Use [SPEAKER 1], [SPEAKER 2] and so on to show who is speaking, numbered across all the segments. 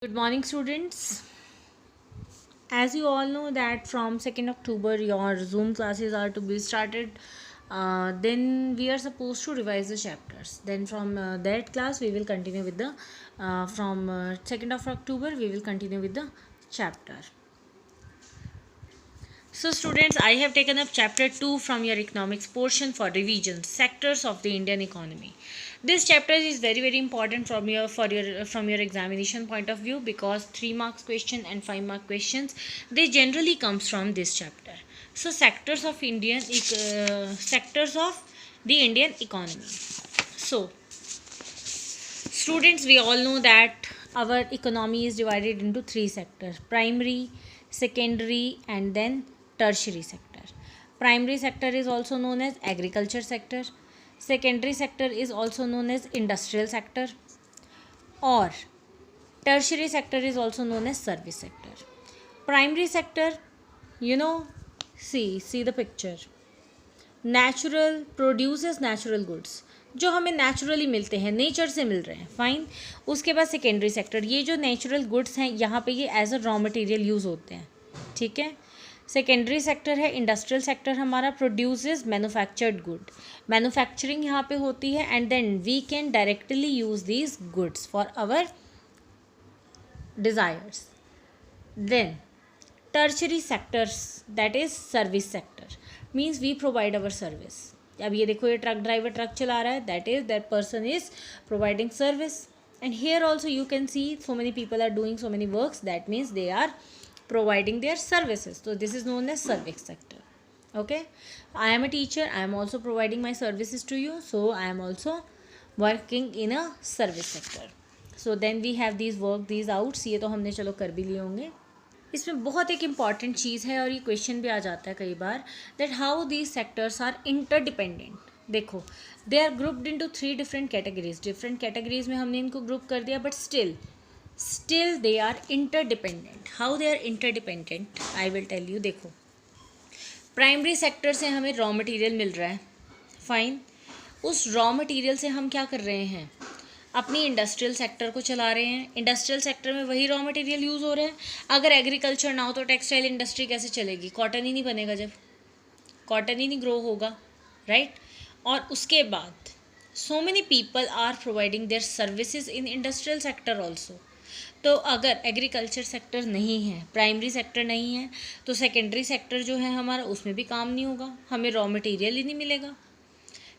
[SPEAKER 1] Good morning, students. As you all know that from 2nd October your Zoom classes are to be started. Then we are supposed to revise the chapters. Then from that class we will continue with the from 2nd of October we will continue with the chapter. So students, I have taken up chapter 2 from your economics portion for revision, sectors of the Indian economy. This chapter is very important from your examination point of view, because 3 marks question and 5 mark questions, they generally comes from this chapter. So sectors of the Indian economy. So students, we all know that our economy is divided into 3 sectors: primary, secondary, and then tertiary sector. Primary sector is also known as agriculture sector. Secondary sector is also known as industrial sector, or tertiary sector is also known as service sector. Primary sector, you know, see the picture. Natural produces natural goods, जो हमें naturally मिलते हैं, nature से मिल रहे हैं, fine. उसके बाद secondary sector, ये जो नेचुरल गुड्स हैं यहाँ पे ये as a raw material use होते हैं, ठीक है. सेकेंडरी सेक्टर है इंडस्ट्रियल सेक्टर हमारा, प्रोड्यूसेस मैन्युफैक्चर्ड गुड, मैन्युफैक्चरिंग यहाँ पे होती है, and then we can directly use these goods for our desires. Then tertiary sectors, that is service sector, means we provide our service. अब ये देखो, ये ट्रक ड्राइवर ट्रक चला रहा है, that person is providing service. And here also you can see so many people are doing so many works, that means they are providing their services. So this is known as service sector. Okay, I am a teacher, I am also providing my services to you, so I am also working in a service sector. So then we have these work, these outs. ये तो हमने चलो कर भी लिए होंगे. इसमें बहुत एक इम्पॉर्टेंट चीज़ है, और ये क्वेश्चन भी आ जाता है कई बार, that how these sectors are interdependent. देखो, they are grouped into 3 different categories. Different categories में हमने इनको ग्रुप कर दिया, but still they are interdependent. How they are interdependent, I will tell you. देखो, प्राइमरी सेक्टर से हमें रॉ मटेरियल मिल रहा है, फाइन. उस रॉ मटेरियल से हम क्या कर रहे हैं, अपनी इंडस्ट्रियल सेक्टर को चला रहे हैं. इंडस्ट्रियल सेक्टर में वही रॉ मटेरियल यूज़ हो रहा है. अगर एग्रीकल्चर ना हो तो टेक्सटाइल इंडस्ट्री कैसे चलेगी? कॉटन ही नहीं बनेगा, जब कॉटन ही नहीं ग्रो होगा, राइट. और उसके बाद so many people are providing their services in industrial sector also. तो अगर एग्रीकल्चर सेक्टर नहीं है, प्राइमरी सेक्टर नहीं है, तो सेकेंडरी सेक्टर जो है हमारा, उसमें भी काम नहीं होगा, हमें रॉ मटेरियल ही नहीं मिलेगा,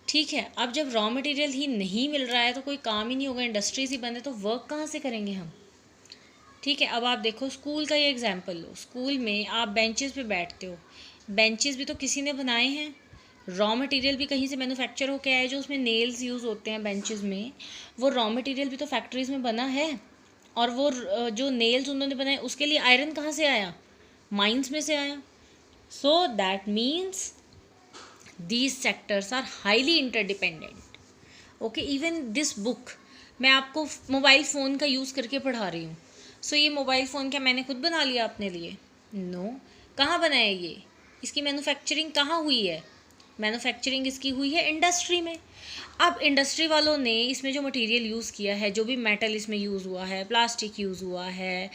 [SPEAKER 1] ठीक है. अब जब रॉ मटेरियल ही नहीं मिल रहा है तो कोई काम ही नहीं होगा, इंडस्ट्रीज ही बंद है, तो वर्क कहाँ से करेंगे हम, ठीक है. अब आप देखो, स्कूल का ये एग्जाम्पल लो. स्कूल में आप बेंचेस पे बैठते हो, बेंचेस भी तो किसी ने बनाए हैं, रॉ मटेरियल भी कहीं से मैन्युफैक्चर होके आए. जो उसमें नेल्स यूज़ होते हैं बेंचेस में, वो रॉ मटेरियल भी तो फैक्ट्रीज़ में बना है. और वो जो नेल्स उन्होंने बनाए, उसके लिए आयरन कहाँ से आया? माइंस में से आया. So that means these sectors are highly interdependent. Okay, even this book मैं आपको मोबाइल फ़ोन का यूज़ करके पढ़ा रही हूँ. सो ये मोबाइल फ़ोन क्या मैंने खुद बना लिया अपने लिए? नो. कहाँ बना है ये? इसकी मैन्युफैक्चरिंग कहाँ हुई है? मैन्युफैक्चरिंग इसकी हुई है इंडस्ट्री में. अब इंडस्ट्री वालों ने इसमें जो मटेरियल यूज़ किया है, जो भी मेटल इसमें यूज़ हुआ है, प्लास्टिक यूज़ हुआ है,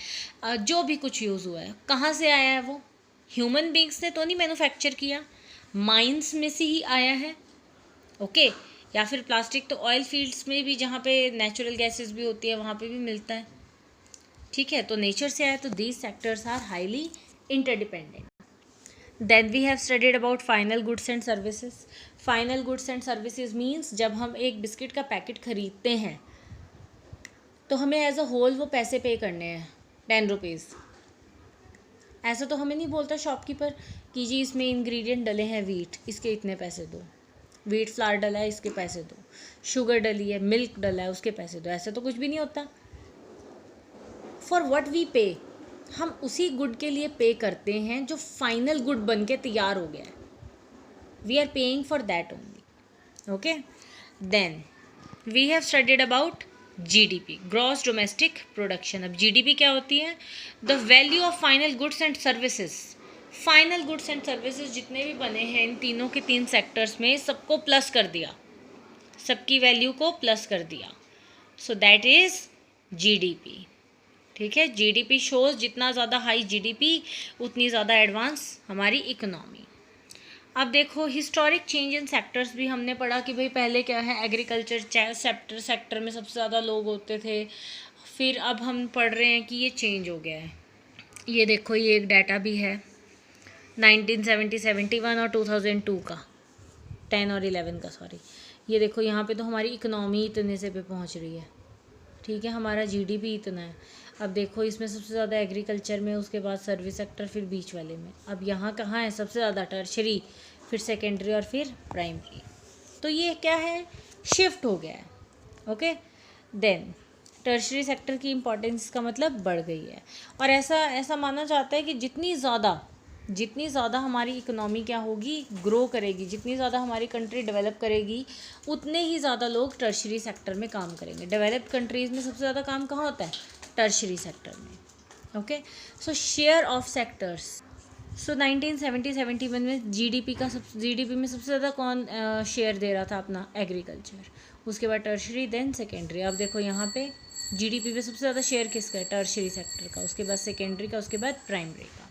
[SPEAKER 1] जो भी कुछ यूज़ हुआ है, कहाँ से आया है वो? ह्यूमन बींग्स ने तो नहीं मैन्युफैक्चर किया, माइंस में से ही आया है. ओके. या फिर प्लास्टिक तो ऑयल फील्ड्स में भी, जहाँ पे नेचुरल गैसेस भी होती है, वहाँ पे भी मिलता है, ठीक है. तो नेचर से आया. तो these sectors are highly interdependent. Then we have studied about final goods and services. Final goods and services means जब हम एक बिस्किट का पैकेट ख़रीदते हैं तो हमें एज अ होल वो पैसे पे करने हैं, 10 रुपीज़. ऐसा तो हमें नहीं बोलता शॉपकीपर कि जी इसमें इंग्रेडिएंट डले हैं वीट, इसके इतने पैसे दो, वीट फ्लावर डला है इसके पैसे दो, शुगर डली है, मिल्क डला है उसके पैसे दो. ऐसा तो कुछ भी नहीं होता. फॉर व्हाट वी पे, हम उसी गुड के लिए पे करते हैं जो फाइनल गुड बन के तैयार हो गया है. We are paying for that only. Okay. Then we have studied about GDP, gross domestic production. अब जीडीपी क्या होती है? The value of final goods and services. Final goods and services जितने भी बने हैं इन तीनों के 3 सेक्टर्स में, सबको प्लस कर दिया, सबकी वैल्यू को प्लस कर दिया. So that is GDP. ठीक है, जीडीपी शोज जितना ज़्यादा हाई जीडीपी उतनी ज़्यादा एडवांस हमारी इकोनॉमी। अब देखो हिस्टोरिक चेंज इन सेक्टर्स भी हमने पढ़ा कि भाई पहले क्या है, एग्रीकल्चर सेक्टर में सबसे ज़्यादा लोग होते थे, फिर अब हम पढ़ रहे हैं कि ये चेंज हो गया है। ये देखो ये एक डाटा भी है 1970, 71 और 2002 का, 10 और 11 का सॉरी। ये देखो यहाँ पे तो हमारी इकोनॉमी इतने से पे पहुँच रही है, ठीक है, हमारा जीडीपी इतना है। अब देखो इसमें सबसे ज़्यादा एग्रीकल्चर में, उसके बाद सर्विस सेक्टर, फिर बीच वाले में। अब यहाँ कहाँ है सबसे ज़्यादा, टर्शरी, फिर सेकेंडरी और फिर प्राइमरी। तो ये क्या है, शिफ्ट हो गया है। ओके, देन टर्शरी सेक्टर की इम्पोर्टेंस का मतलब बढ़ गई है। और ऐसा माना जाता है कि जितनी ज़्यादा हमारी इकोनॉमी क्या होगी, ग्रो करेगी, जितनी ज़्यादा हमारी कंट्री डेवलप करेगी, उतने ही ज़्यादा लोग टर्शरी सेक्टर में काम करेंगे। डेवलप्ड कंट्रीज़ में सबसे ज़्यादा काम कहाँ होता है, टर्शरी सेक्टर में। Okay, so share of sectors, so 1970-71 में जीडीपी में सबसे ज़्यादा कौन शेयर दे रहा था अपना, एग्रीकल्चर, उसके बाद टर्शरी, देन सेकेंडरी। अब देखो यहाँ पे जीडीपी में सबसे ज़्यादा शेयर किसका है, टर्शरी सेक्टर का, उसके बाद सेकेंडरी का, उसके बाद प्राइमरी का।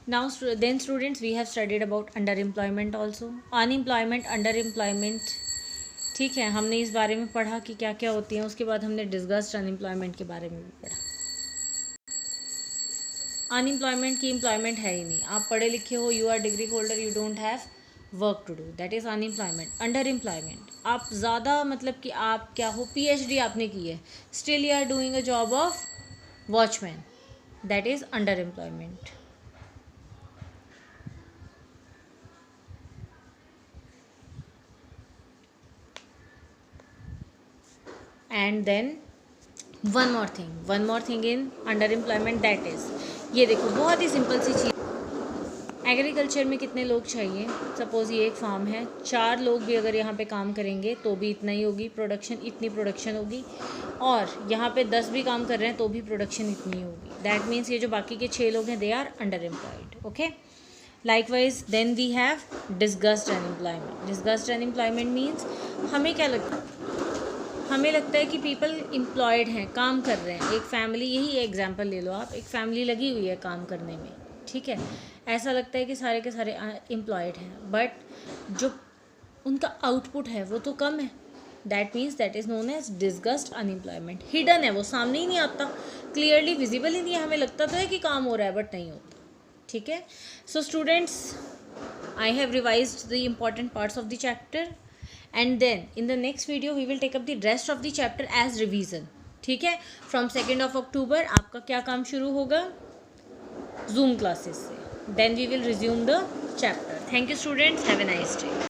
[SPEAKER 1] Now then students we have studied about underemployment also, unemployment, underemployment, ठीक है, हमने इस बारे में पढ़ा कि क्या क्या होती हैं। उसके बाद हमने डिस्कस्ड अनएम्प्लॉयमेंट के बारे में भी पढ़ा। अनएम्प्लॉयमेंट की एम्प्लॉयमेंट है ही नहीं, आप पढ़े लिखे हो, you are degree holder, you don't have work to do, that is unemployment. Under employment, आप ज़्यादा मतलब कि आप क्या हो, पीएचडी आपने की है, still you are doing a job of watchman, that is under employment. And then one more thing in under employment, that is, ये देखो बहुत ही सिंपल सी चीज़, एग्रीकल्चर में कितने लोग चाहिए, सपोज़ ये एक फार्म है, 4 लोग भी अगर यहाँ पे काम करेंगे तो भी इतना ही होगी प्रोडक्शन, इतनी प्रोडक्शन होगी, और यहाँ पे 10 भी काम कर रहे हैं तो भी प्रोडक्शन इतनी होगी। दैट मीन्स ये जो बाकी के 6 लोग हैं they are under employed. Okay, likewise then we have disguised unemployment. Disguised unemployment means हमें क्या लगता है, हमें लगता है कि पीपल एम्प्लॉयड हैं, काम कर रहे हैं, एक फैमिली, यही एग्जांपल ले लो आप, एक फैमिली लगी हुई है काम करने में, ठीक है, ऐसा लगता है कि सारे के सारे एम्प्लॉयड हैं, बट जो उनका आउटपुट है वो तो कम है। That means that is known as disguised unemployment. Hidden है, वो सामने ही नहीं आता, क्लियरली विजिबल ही नहीं है, हमें लगता तो है कि काम हो रहा है बट नहीं होता। ठीक है, so students I have revised the important parts of the chapter, and then in the next video we will take up the rest of the chapter as revision. ठीक है, from 2nd of October आपका क्या काम शुरू होगा, Zoom classes से, then we will resume the chapter. Thank you students, have a nice day.